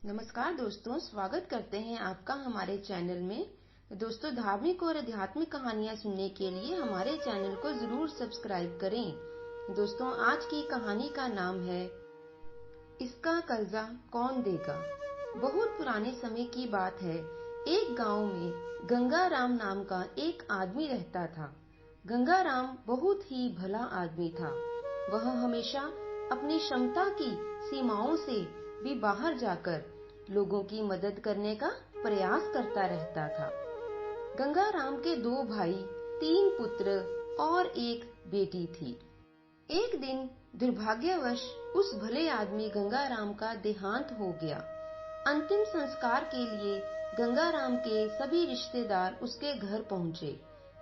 नमस्कार दोस्तों, स्वागत करते हैं आपका हमारे चैनल में। दोस्तों, धार्मिक और आध्यात्मिक कहानियां सुनने के लिए हमारे चैनल को जरूर सब्सक्राइब करें। दोस्तों, आज की कहानी का नाम है इसका कर्जा कौन देगा। बहुत पुराने समय की बात है। एक गांव में गंगाराम नाम का एक आदमी रहता था। गंगाराम बहुत ही भला आदमी था। वह हमेशा अपनी क्षमता की सीमाओं से भी बाहर जाकर लोगों की मदद करने का प्रयास करता रहता था। गंगाराम के 2 भाई, 3 पुत्र और एक बेटी थी। एक दिन दुर्भाग्यवश उस भले आदमी गंगाराम का देहांत हो गया। अंतिम संस्कार के लिए गंगाराम के सभी रिश्तेदार उसके घर पहुंचे।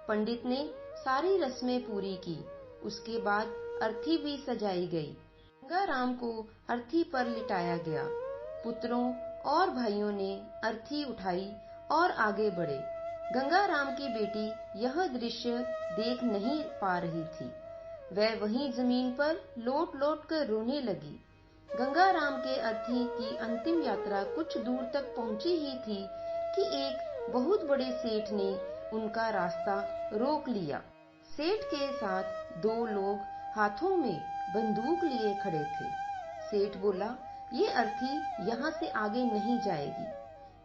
पंडित ने सारी रस्में पूरी की। उसके बाद अर्थी भी सजाई गई। गंगाराम को अर्थी पर लिटाया गया। पुत्रों और भाइयों ने अर्थी उठाई और आगे बढ़े। गंगाराम की बेटी यह दृश्य देख नहीं पा रही थी। वह वहीं जमीन पर लोट लोट कर रोने लगी। गंगाराम के अर्थी की अंतिम यात्रा कुछ दूर तक पहुंची ही थी कि एक बहुत बड़े सेठ ने उनका रास्ता रोक लिया। सेठ के साथ 2 लोग हाथों में बंदूक लिए खड़े थे। सेठ बोला, ये अर्थी यहाँ से आगे नहीं जाएगी।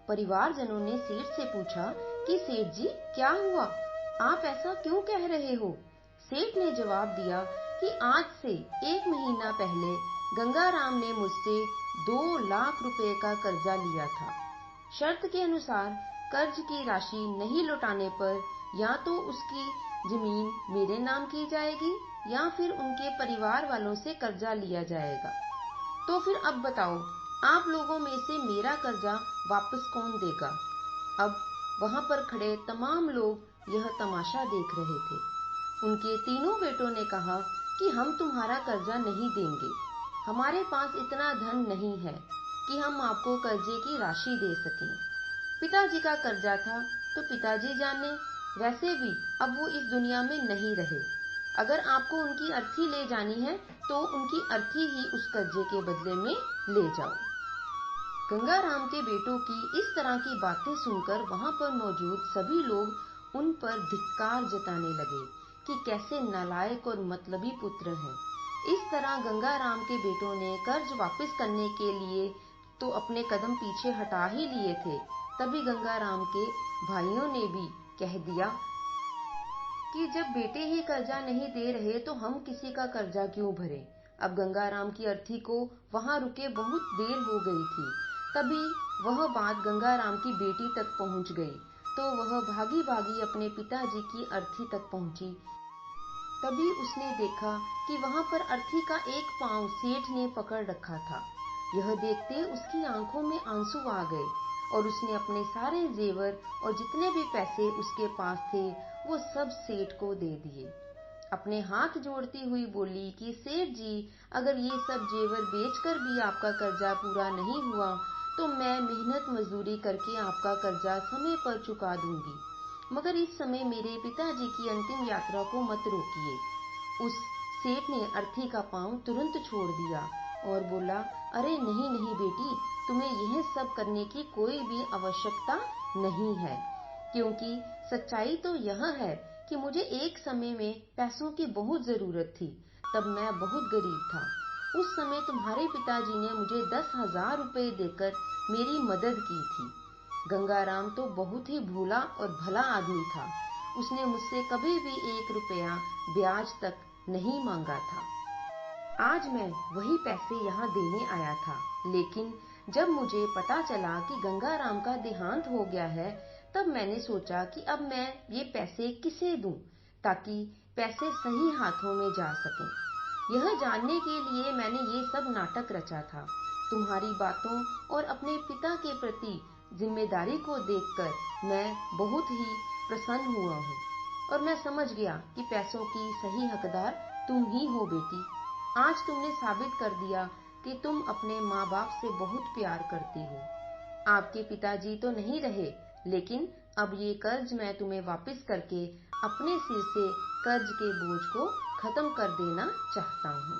परिवारजनों ने सेठ से पूछा कि सेठ जी, क्या हुआ? आप ऐसा क्यों कह रहे हो? सेठ ने जवाब दिया कि आज से 1 महीना पहले गंगाराम ने मुझसे 2 लाख रुपए का कर्जा लिया था। शर्त के अनुसार कर्ज की राशि नहीं लौटाने पर या तो उसकी जमीन मेरे नाम की जाएगी या फिर उनके परिवार वालों से कर्जा लिया जाएगा। तो फिर अब बताओ, आप लोगों में से मेरा कर्जा वापस कौन देगा? अब वहां पर खड़े तमाम लोग यह तमाशा देख रहे थे। उनके तीनों बेटों ने कहा कि हम तुम्हारा कर्जा नहीं देंगे। हमारे पास इतना धन नहीं है कि हम आपको कर्जे की राशि दे सकें। पिताजी का कर्जा था तो पिताजी जाने, वैसे भी अब वो इस दुनिया में नहीं रहे। अगर आपको उनकी अर्थी ले जानी है तो उनकी अर्थी ही उस कर्जे के बदले में ले जाओ। गंगाराम के बेटों की इस तरह की बातें सुनकर वहां पर मौजूद सभी लोग उन पर धिक्कार जताने लगे कि कैसे नालायक और मतलबी पुत्र हैं। इस तरह गंगाराम के बेटों ने कर्ज वापस करने के लिए तो अपने कदम पीछे हटा ही लिए थे। तभी गंगाराम के भाइयों ने भी कह दिया कि जब बेटे ही कर्जा नहीं दे रहे तो हम किसी का कर्जा क्यों भरें। अब गंगाराम की अर्थी को वहां रुके बहुत देर हो गई थी। तभी वह बात गंगाराम की बेटी तक पहुंच गई तो वह भागी भागी अपने पिताजी की अर्थी तक पहुंची। तभी उसने देखा कि वहां पर अर्थी का एक पांव सेठ ने पकड़ रखा था। यह देखते उसकी आंखों में आंसू आ गए और उसने अपने सारे जेवर और जितने भी पैसे उसके पास थे वो सब सेठ को दे दिए। अपने हाथ जोड़ती हुई बोली कि सेठ जी, अगर ये सब जेवर बेचकर भी आपका कर्जा पूरा नहीं हुआ तो मैं मेहनत मजदूरी करके आपका कर्जा समय पर चुका दूंगी, मगर इस समय मेरे पिताजी की अंतिम यात्रा को मत रोकिए। उस सेठ ने अर्थी का पांव तुरंत छोड़ दिया और बोला, अरे नहीं नहीं बेटी, तुम्हें यह सब करने की कोई भी आवश्यकता नहीं है, क्योंकि सच्चाई तो यह है कि मुझे एक समय में पैसों की बहुत जरूरत थी। तब मैं बहुत गरीब था। उस समय तुम्हारे पिताजी ने मुझे 10,000 रुपए देकर मेरी मदद की थी। गंगाराम तो बहुत ही भोला और भला आदमी था। उसने मुझसे कभी भी 1 रुपया ब्याज तक नहीं मांगा था। आज मैं वही पैसे यहाँ देने आया था, लेकिन जब मुझे पता चला कि गंगाराम का देहांत हो गया है तब मैंने सोचा कि अब मैं ये पैसे किसे दूं ताकि पैसे सही हाथों में जा सकें। यह जानने के लिए मैंने ये सब नाटक रचा था। तुम्हारी बातों और अपने पिता के प्रति जिम्मेदारी को देखकर मैं बहुत ही प्रसन्न हुआ हूँ और मैं समझ गया कि पैसों की सही हकदार तुम ही हो बेटी। आज तुमने साबित कर दिया कि तुम अपने माँ बाप से बहुत प्यार करती हो। आपके पिताजी तो नहीं रहे, लेकिन अब ये कर्ज मैं तुम्हें वापस करके अपने सिर से कर्ज के बोझ को खत्म कर देना चाहता हूँ।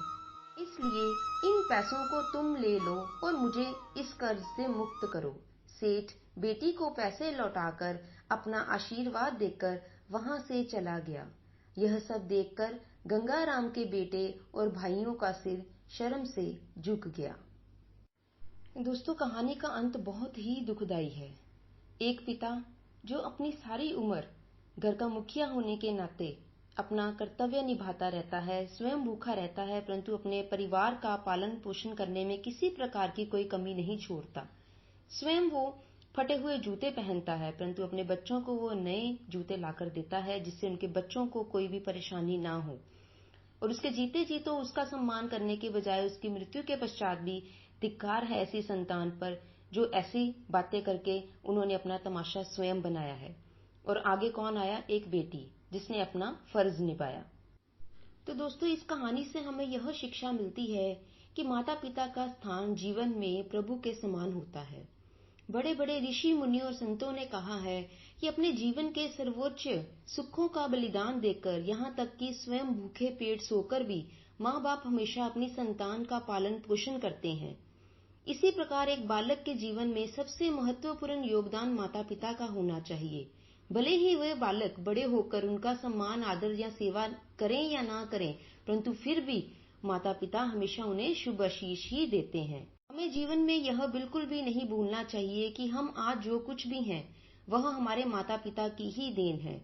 इस इसलिए इन पैसों को तुम ले लो और मुझे इस कर्ज से मुक्त करो। सेठ बेटी को पैसे लौटाकर अपना आशीर्वाद देकर वहां से चला गया। यह सब देखकर गंगाराम के बेटे और भाइयों का सिर शर्म से झुक गया। दोस्तों, कहानी का अंत बहुत ही दुखदाई है। एक पिता जो अपनी सारी उम्र घर का मुखिया होने के नाते अपना कर्तव्य निभाता रहता है, स्वयं भूखा रहता है, परंतु अपने परिवार का पालन पोषण करने में किसी प्रकार की कोई कमी नहीं छोड़ता। स्वयं वो फटे हुए जूते पहनता है, परंतु अपने बच्चों को वो नए जूते लाकर देता है जिससे उनके बच्चों को कोई भी परेशानी ना हो। और उसके जीते जी तो उसका सम्मान करने के बजाय उसकी मृत्यु के पश्चात भी धिक्कार है ऐसी संतान पर जो ऐसी बातें करके उन्होंने अपना तमाशा स्वयं बनाया है। और आगे कौन आया? एक बेटी जिसने अपना फर्ज निभाया। तो दोस्तों, इस कहानी से हमें यह शिक्षा मिलती है कि माता पिता का स्थान जीवन में प्रभु के समान होता है। बड़े बड़े ऋषि मुनि और संतों ने कहा है कि अपने जीवन के सर्वोच्च सुखों का बलिदान देकर, यहाँ तक कि स्वयं भूखे पेट सोकर भी माँ बाप हमेशा अपनी संतान का पालन पोषण करते हैं। इसी प्रकार एक बालक के जीवन में सबसे महत्वपूर्ण योगदान माता पिता का होना चाहिए। भले ही वह बालक बड़े होकर उनका सम्मान, आदर या सेवा करें या ना करें, परंतु फिर भी माता पिता हमेशा उन्हें शुभ आशीष ही देते हैं। हमें जीवन में यह बिल्कुल भी नहीं भूलना चाहिए कि हम आज जो कुछ भी हैं वह हमारे माता पिता की ही देन है।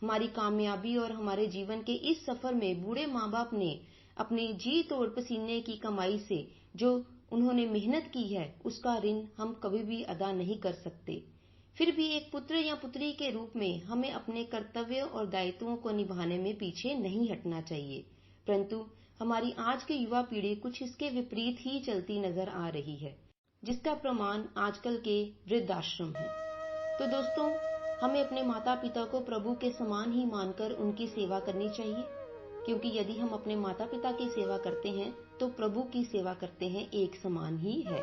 हमारी कामयाबी और हमारे जीवन के इस सफर में बूढ़े माँ बाप ने अपने जी तोड़ पसीने की कमाई से जो उन्होंने मेहनत की है, उसका ऋण हम कभी भी अदा नहीं कर सकते। फिर भी एक पुत्र या पुत्री के रूप में हमें अपने कर्तव्य और दायित्वों को निभाने में पीछे नहीं हटना चाहिए। परंतु हमारी आज की युवा पीढ़ी कुछ इसके विपरीत ही चलती नजर आ रही है, जिसका प्रमाण आजकल के वृद्धाश्रम है। तो दोस्तों, हमें अपने माता पिता को प्रभु के समान ही मानकर उनकी सेवा करनी चाहिए, क्योंकि यदि हम अपने माता पिता की सेवा करते हैं तो प्रभु की सेवा करते हैं, एक समान ही है।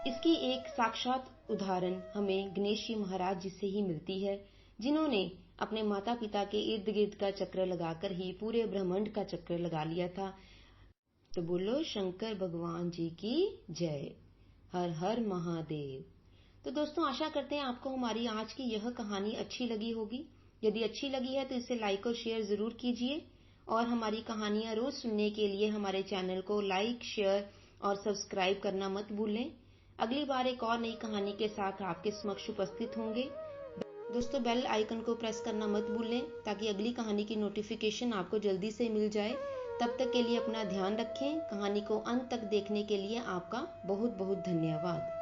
इसकी एक साक्षात उदाहरण हमें गणेश जी महाराज जी से ही मिलती है, जिन्होंने अपने माता पिता के इर्द गिर्द का चक्र लगाकर ही पूरे ब्रह्मांड का चक्र लगा लिया था। तो बोलो शंकर भगवान जी की जय। हर हर महादेव। तो दोस्तों, आशा करते हैं आपको हमारी आज की यह कहानी अच्छी लगी होगी। यदि अच्छी लगी है तो इसे लाइक और शेयर जरूर कीजिए, और हमारी कहानियां रोज सुनने के लिए हमारे चैनल को लाइक, शेयर और सब्सक्राइब करना मत भूलें। अगली बार एक और नई कहानी के साथ आपके समक्ष उपस्थित होंगे। दोस्तों, बेल आइकन को प्रेस करना मत भूलें ताकि अगली कहानी की नोटिफिकेशन आपको जल्दी से मिल जाए। तब तक के लिए अपना ध्यान रखें। कहानी को अंत तक देखने के लिए आपका बहुत बहुत धन्यवाद।